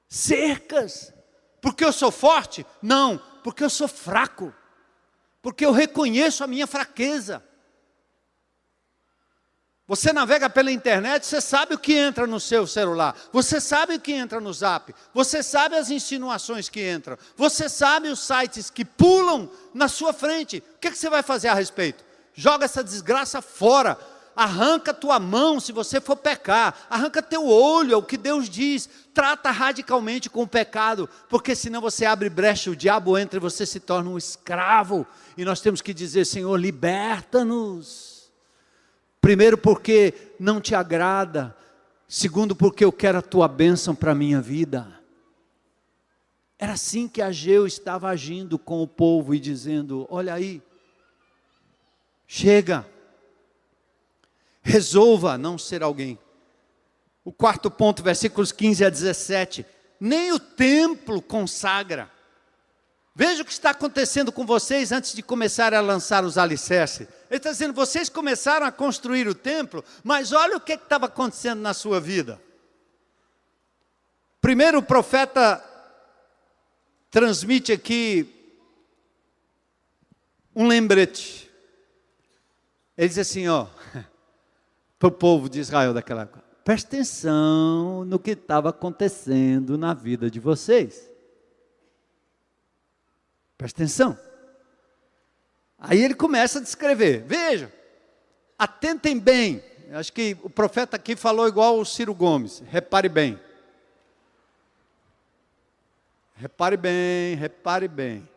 Cercas. Porque eu sou forte? Não, porque eu sou fraco. Porque eu reconheço a minha fraqueza. Você navega pela internet, você sabe o que entra no seu celular, você sabe o que entra no Zap, você sabe as insinuações que entram, você sabe os sites que pulam na sua frente. O que você vai fazer a respeito? Joga essa desgraça fora, arranca tua mão se você for pecar, arranca teu olho, é o que Deus diz, trata radicalmente com o pecado, porque senão você abre brecha, o diabo entra e você se torna um escravo, e nós temos que dizer, Senhor, liberta-nos. Primeiro porque não te agrada, segundo porque eu quero a tua bênção para a minha vida. Era assim que Ageu estava agindo com o povo e dizendo, olha aí, chega, resolva não ser alguém. O quarto ponto, versículos 15 a 17, nem o templo consagra. Veja o que está acontecendo com vocês antes de começar a lançar os alicerces. Ele está dizendo, vocês começaram a construir o templo, mas olha o que estava acontecendo na sua vida. Primeiro o profeta transmite aqui um lembrete. Ele diz assim, para o povo de Israel daquela época, presta atenção no que estava acontecendo na vida de vocês. Presta atenção. Aí ele começa a descrever. Veja, atentem bem. Acho que o profeta aqui falou igual o Ciro Gomes. Repare bem. Repare bem, repare bem.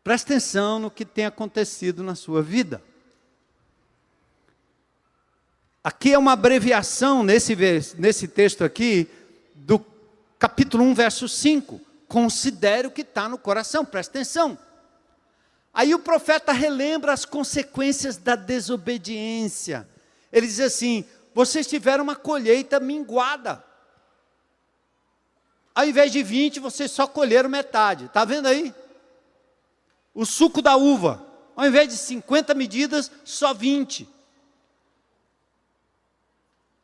Presta atenção no que tem acontecido na sua vida. Aqui é uma abreviação, nesse texto aqui, do capítulo 1, verso 5. Considere o que está no coração, presta atenção. Aí o profeta relembra as consequências da desobediência. Ele diz assim, vocês tiveram uma colheita minguada. Ao invés de 20, vocês só colheram metade. Está vendo aí? O suco da uva. Ao invés de 50 medidas, só 20.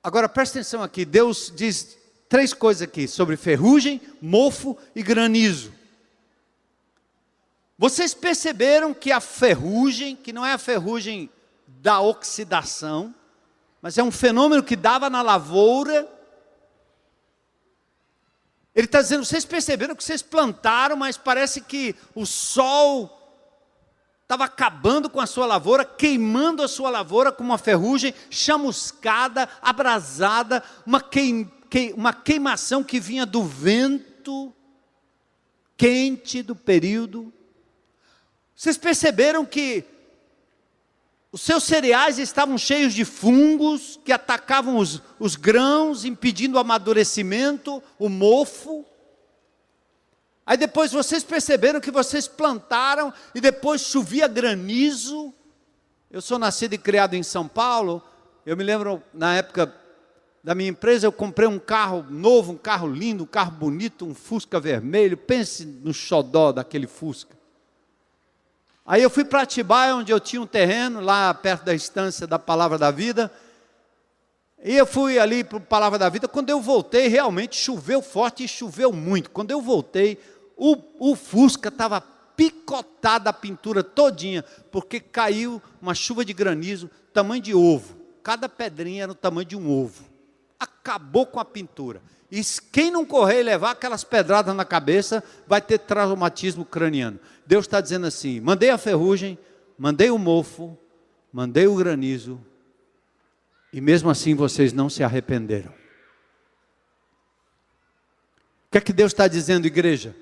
Agora presta atenção aqui, Deus diz 3 coisas aqui, sobre ferrugem, mofo e granizo. Vocês perceberam que a ferrugem, que não é a ferrugem da oxidação, mas é um fenômeno que dava na lavoura. Ele está dizendo, vocês perceberam que vocês plantaram, mas parece que o sol estava acabando com a sua lavoura, queimando a sua lavoura com uma ferrugem chamuscada, abrasada, uma queimação que vinha do vento quente do período. Vocês perceberam que os seus cereais estavam cheios de fungos que atacavam os grãos, impedindo o amadurecimento, o mofo. Aí depois vocês perceberam que vocês plantaram e depois chovia granizo. Eu sou nascido e criado em São Paulo. Eu me lembro, na época da minha empresa, eu comprei um carro novo, um carro lindo, um carro bonito, um Fusca vermelho. Pense no xodó daquele Fusca. Aí eu fui para Atibaia, onde eu tinha um terreno, lá perto da estância da Palavra da Vida. E eu fui ali para a Palavra da Vida. Quando eu voltei, realmente choveu forte e choveu muito. Quando eu voltei, o Fusca estava picotado, a pintura todinha, porque caiu uma chuva de granizo, tamanho de ovo. Cada pedrinha era o tamanho de um ovo. Acabou com a pintura. E quem não correr e levar aquelas pedradas na cabeça, vai ter traumatismo craniano. Deus está dizendo assim, mandei a ferrugem, mandei o mofo, mandei o granizo, e mesmo assim vocês não se arrependeram. que é que Deus está dizendo, igreja?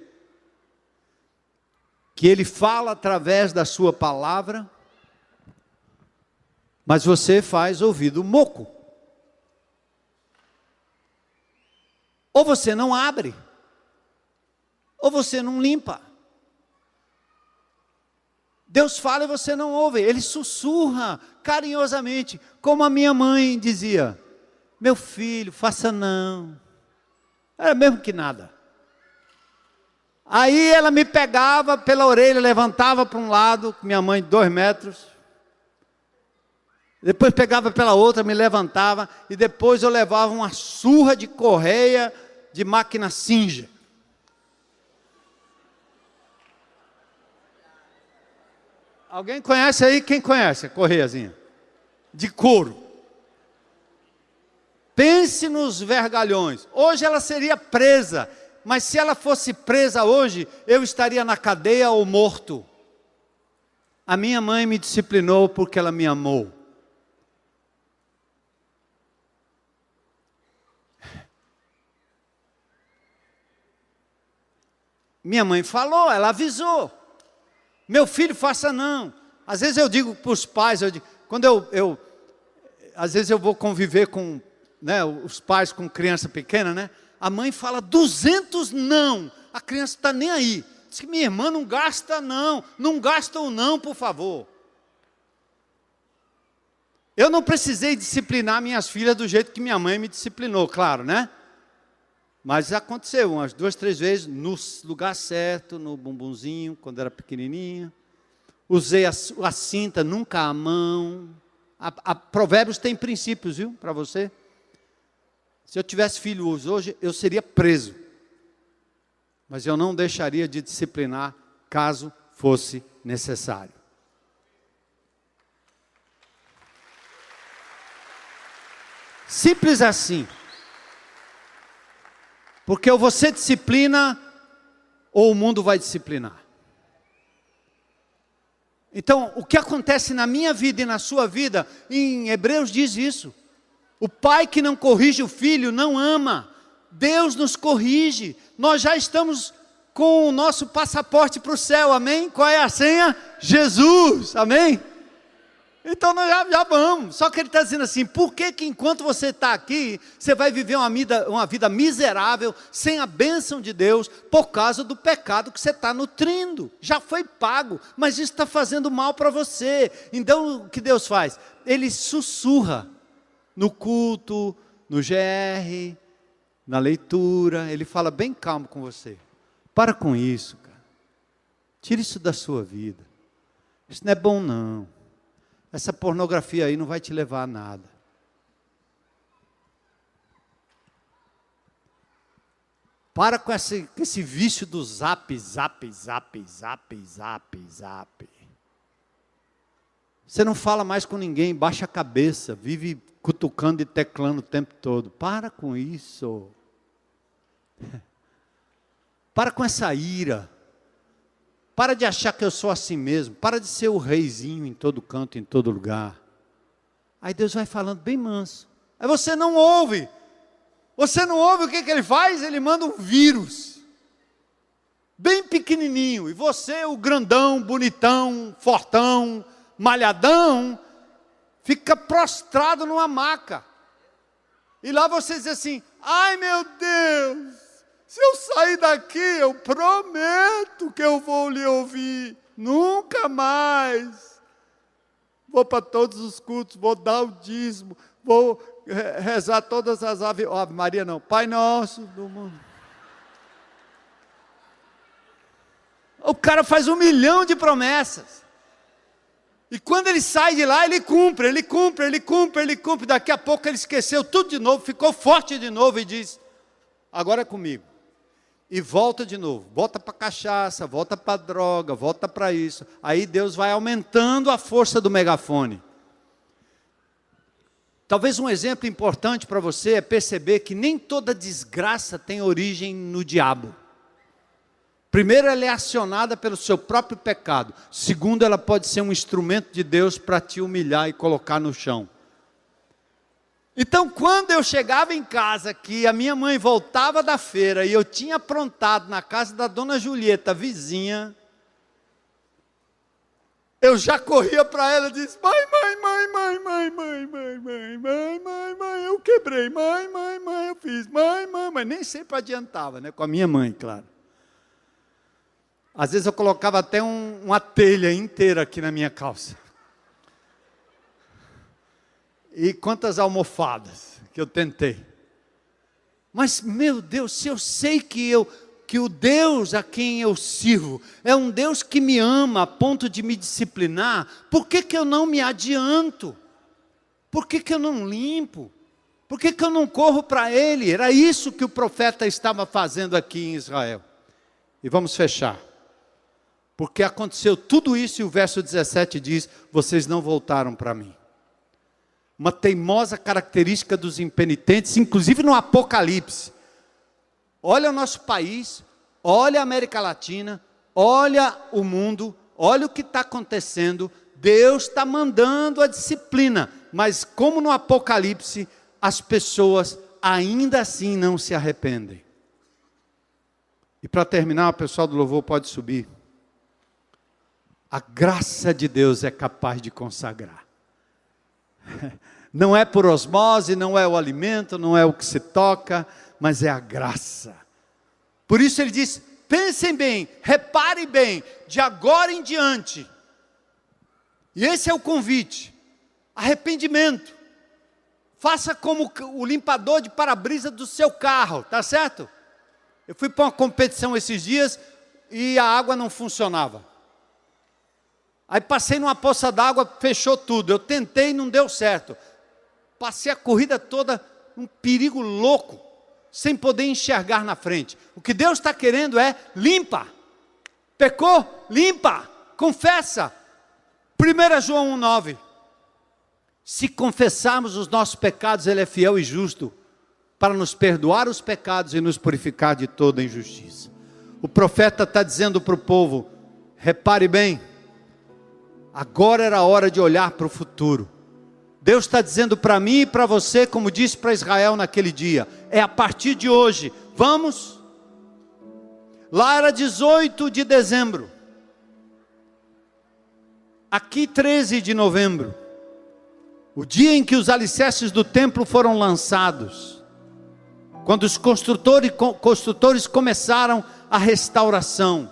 Que Ele fala através da sua palavra, mas você faz ouvido moco. Ou você não abre, ou você não limpa. Deus fala e você não ouve, Ele sussurra carinhosamente, como a minha mãe dizia, meu filho, faça não. Era mesmo que nada. Aí ela me pegava pela orelha, levantava para um lado, minha mãe de 2 metros, depois pegava pela outra, me levantava, e depois eu levava uma surra de correia de máquina Singer. Alguém conhece aí? Quem conhece a correiazinha? De couro. Pense nos vergalhões. Hoje ela seria presa, mas se ela fosse presa hoje, eu estaria na cadeia ou morto. A minha mãe me disciplinou porque ela me amou. Minha mãe falou, ela avisou. Meu filho, faça não. Às vezes eu digo para os pais, quando às vezes eu vou conviver com, né, os pais com criança pequena, né? A mãe fala 200 não, a criança está nem aí. Diz que minha irmã não gasta não, não gasta o não, por favor. Eu não precisei disciplinar minhas filhas do jeito que minha mãe me disciplinou, claro, né? Mas aconteceu umas 2, 3 vezes, no lugar certo, no bumbumzinho, quando era pequenininha. Usei a cinta, nunca a mão. Provérbios tem princípios, viu, para você. Se eu tivesse filhos hoje, eu seria preso. Mas eu não deixaria de disciplinar, caso fosse necessário. Simples assim. Porque ou você disciplina, ou o mundo vai disciplinar. Então, o que acontece na minha vida e na sua vida, em Hebreus diz isso. O pai que não corrige o filho não ama. Deus nos corrige. Nós já estamos com o nosso passaporte para o céu, amém? Qual é a senha? Jesus, amém? Então nós já vamos. Só que ele está dizendo assim, por que enquanto você está aqui, você vai viver uma vida miserável, sem a bênção de Deus, por causa do pecado que você está nutrindo? Já foi pago, mas isso está fazendo mal para você. Então o que Deus faz? Ele sussurra no culto, no GR, na leitura, ele fala bem calmo com você. Para com isso, cara. Tira isso da sua vida. Isso não é bom não. Essa pornografia aí não vai te levar a nada. Para com esse vício do zap. Você não fala mais com ninguém, baixa a cabeça, vive cutucando e teclando o tempo todo. Para com isso. Para com essa ira. Para de achar que eu sou assim mesmo. Para de ser o reizinho em todo canto, em todo lugar. Aí Deus vai falando bem manso. Aí você não ouve. Você não ouve, o que ele faz? Ele manda um vírus. Bem pequenininho. E você, o grandão, bonitão, fortão, malhadão, fica prostrado numa maca. E lá você diz assim, ai meu Deus. Se eu sair daqui, eu prometo que eu vou lhe ouvir. Nunca mais. Vou para todos os cultos, vou dar o dízimo, vou rezar todas as Ave Maria não, Pai Nosso do mundo. O cara faz 1 milhão de promessas. E quando ele sai de lá, ele cumpre. Daqui a pouco ele esqueceu tudo de novo, ficou forte de novo e diz, agora é comigo. E volta de novo, volta para a cachaça, volta para a droga, volta para isso. Aí Deus vai aumentando a força do megafone. Talvez um exemplo importante para você é perceber que nem toda desgraça tem origem no diabo. Primeiro, ela é acionada pelo seu próprio pecado. Segundo, ela pode ser um instrumento de Deus para te humilhar e colocar no chão. Então, quando eu chegava em casa, que a minha mãe voltava da feira, e eu tinha aprontado na casa da dona Julieta, vizinha, eu já corria para ela e disse: mãe, eu quebrei, mãe, eu fiz, mãe, mas nem sempre adiantava, né? Com a minha mãe, claro. Às vezes eu colocava até uma telha inteira aqui na minha calça. E quantas almofadas que eu tentei. Mas, meu Deus, se eu sei que o Deus a quem eu sirvo é um Deus que me ama a ponto de me disciplinar, por que eu não me adianto? Por que eu não limpo? Por que eu não corro para Ele? Era isso que o profeta estava fazendo aqui em Israel. E vamos fechar. Porque aconteceu tudo isso e o verso 17 diz: vocês não voltaram para mim. Uma teimosa característica dos impenitentes, inclusive no Apocalipse. Olha o nosso país, olha a América Latina, olha o mundo, olha o que está acontecendo. Deus está mandando a disciplina, mas como no Apocalipse, as pessoas ainda assim não se arrependem. E para terminar, o pessoal do louvor pode subir. A graça de Deus é capaz de consagrar. Não é por osmose, não é o alimento, não é o que se toca, mas é a graça. Por isso ele diz: pensem bem, reparem bem, de agora em diante. E esse é o convite: arrependimento. Faça como o limpador de para-brisa do seu carro, tá certo? Eu fui para uma competição esses dias e a água não funcionava. Aí passei numa poça d'água, fechou tudo. Eu tentei e não deu certo. Passei a corrida toda, um perigo louco, sem poder enxergar na frente. O que Deus está querendo é: limpa. Pecou? Limpa. Confessa. 1 João 1,9. Se confessarmos os nossos pecados, Ele é fiel e justo para nos perdoar os pecados e nos purificar de toda injustiça. O profeta está dizendo para o povo: repare bem, agora era a hora de olhar para o futuro. Deus está dizendo para mim e para você, como disse para Israel naquele dia: é a partir de hoje, vamos. Lá era 18 de dezembro, aqui 13 de novembro, o dia em que os alicerces do templo foram lançados, quando os construtores começaram a restauração.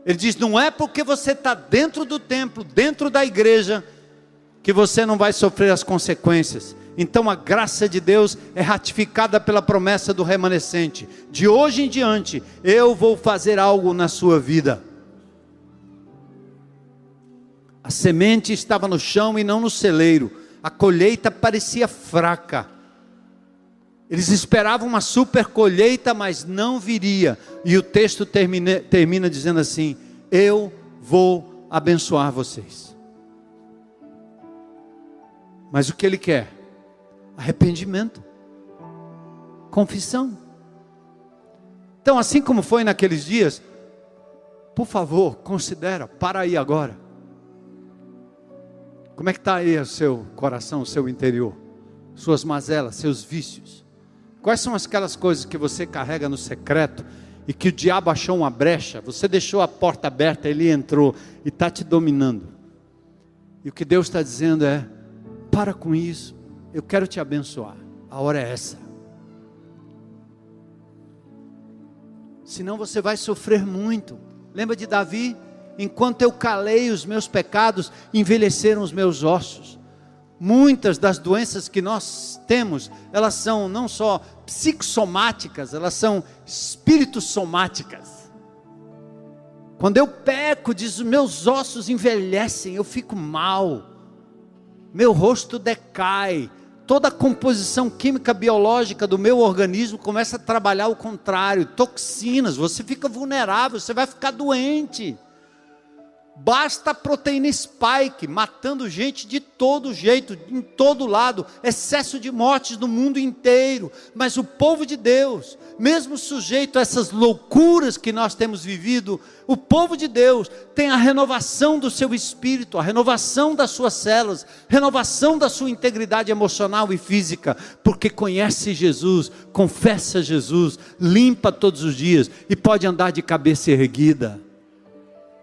Ele diz: não é porque você está dentro do templo, dentro da igreja, que você não vai sofrer as consequências. Então a graça de Deus é ratificada pela promessa do remanescente: de hoje em diante, eu vou fazer algo na sua vida. A semente estava no chão e não no celeiro. A colheita parecia fraca. Eles esperavam uma super colheita, mas não viria. E o texto termina dizendo assim: eu vou abençoar vocês. Mas o que Ele quer? Arrependimento, confissão. Então, assim como foi naqueles dias, por favor, considera, para aí agora. Como é que está aí o seu coração, o seu interior? Suas mazelas, seus vícios. Quais são aquelas coisas que você carrega no secreto e que o diabo achou uma brecha? Você deixou a porta aberta, ele entrou e está te dominando. E o que Deus está dizendo é: para com isso, eu quero te abençoar. A hora é essa. Senão você vai sofrer muito. Lembra de Davi? Enquanto eu calei os meus pecados, envelheceram os meus ossos. Muitas das doenças que nós temos, elas são não só psicossomáticas, elas são espírito-somáticas. Quando eu peco, diz, meus ossos envelhecem, eu fico mal, meu rosto decai, toda a composição química biológica do meu organismo começa a trabalhar ao contrário, toxinas, você fica vulnerável, você vai ficar doente. Basta a proteína spike, matando gente de todo jeito, em todo lado, excesso de mortes no mundo inteiro. Mas o povo de Deus, mesmo sujeito a essas loucuras que nós temos vivido, o povo de Deus tem a renovação do seu espírito, a renovação das suas células, renovação da sua integridade emocional e física, porque conhece Jesus, confessa Jesus, limpa todos os dias e pode andar de cabeça erguida.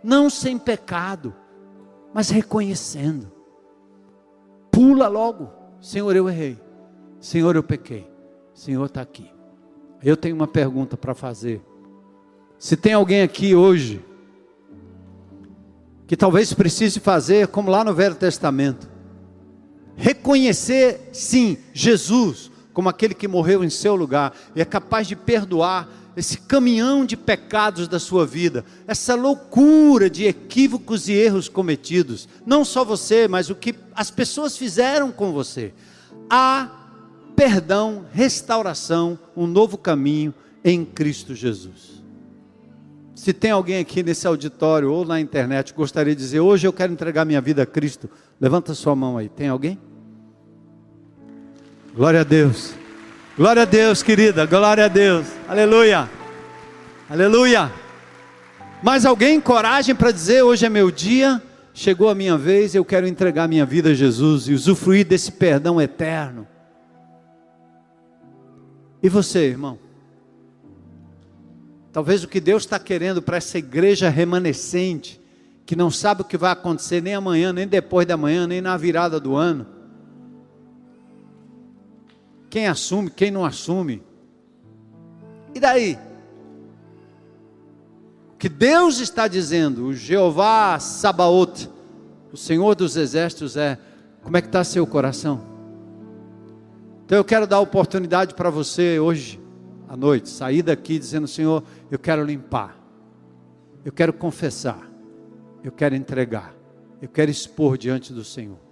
Não sem pecado, mas reconhecendo. Pula logo: Senhor, eu errei, Senhor, eu pequei, Senhor está aqui. Eu tenho uma pergunta para fazer. Se tem alguém aqui hoje que talvez precise fazer como lá no Velho Testamento, reconhecer sim Jesus como aquele que morreu em seu lugar e é capaz de perdoar esse caminhão de pecados da sua vida, essa loucura de equívocos e erros cometidos, não só você, mas o que as pessoas fizeram com você. Há perdão, restauração, um novo caminho em Cristo Jesus. Se tem alguém aqui nesse auditório ou na internet, gostaria de dizer: hoje eu quero entregar minha vida a Cristo, levanta sua mão aí. Tem alguém? Glória a Deus. Glória a Deus, querida, glória a Deus, aleluia, aleluia. Mais alguém? Coragem para dizer: hoje é meu dia, chegou a minha vez, eu quero entregar minha vida a Jesus e usufruir desse perdão eterno. E você, irmão? Talvez o que Deus está querendo para essa igreja remanescente, que não sabe o que vai acontecer nem amanhã, nem depois da manhã, nem na virada do ano. Quem assume, quem não assume. E daí? O que Deus está dizendo, o Jeová Sabaoth, o Senhor dos Exércitos, é: como é que está seu coração? Então eu quero dar a oportunidade para você hoje à noite, sair daqui dizendo: Senhor, eu quero limpar, eu quero confessar, eu quero entregar, eu quero expor diante do Senhor.